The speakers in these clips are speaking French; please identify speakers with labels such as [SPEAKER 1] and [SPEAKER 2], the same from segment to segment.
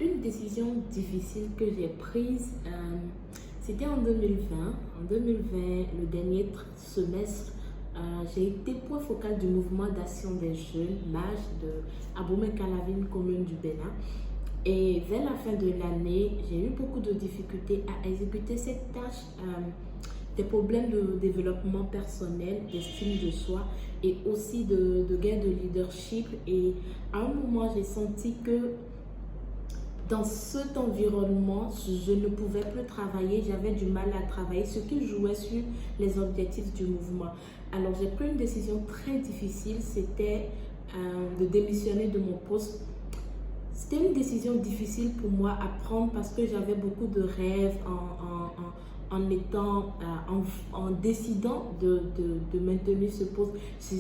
[SPEAKER 1] Une décision difficile que j'ai prise, c'était en 2020. En 2020, le dernier semestre, j'ai été point focal du mouvement d'action des jeunes, MAJ, de Abomey-Calavi, commune du Bénin. Et vers la fin de l'année, j'ai eu beaucoup de difficultés à exécuter cette tâche. Des problèmes de développement personnel, d'estime de soi et aussi de gain de leadership. Et à un moment, j'ai senti que dans cet environnement, je ne pouvais plus travailler, j'avais du mal à travailler, ce qui jouait sur les objectifs du mouvement. Alors j'ai pris une décision très difficile, c'était de démissionner de mon poste. C'était une décision difficile pour moi à prendre parce que j'avais beaucoup de rêves en décidant de maintenir ce poste.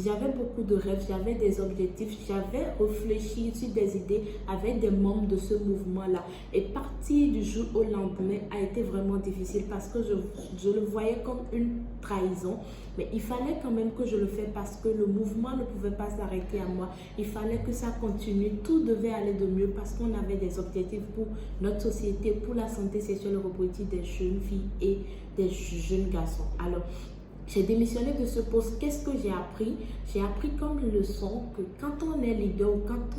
[SPEAKER 1] J'avais beaucoup de rêves, j'avais des objectifs, j'avais réfléchi sur des idées avec des membres de ce mouvement-là. Et partir du jour au lendemain a été vraiment difficile parce que je le voyais comme une trahison. Mais il fallait quand même que je le fasse parce que le mouvement ne pouvait pas s'arrêter à moi. Il fallait que ça continue. Tout devait aller de mieux parce qu'on avait des objectifs pour notre société, pour la santé sexuelle et reproductive des jeunes filles et des jeunes garçons. Alors, j'ai démissionné de ce poste. Qu'est-ce que j'ai appris? J'ai appris comme leçon que quand on est leader ou quand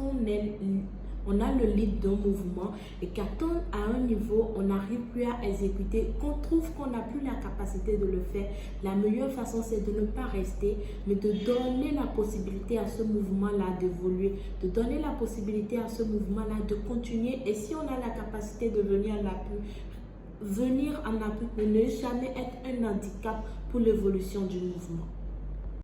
[SPEAKER 1] on a le lead d'un mouvement et qu'à un niveau, on n'arrive plus à exécuter, qu'on trouve qu'on n'a plus la capacité de le faire, la meilleure façon, c'est de ne pas rester, mais de donner la possibilité à ce mouvement-là d'évoluer, de donner la possibilité à ce mouvement-là de continuer. Et si on a la capacité de venir en appui, ne jamais être un handicap pour l'évolution du mouvement.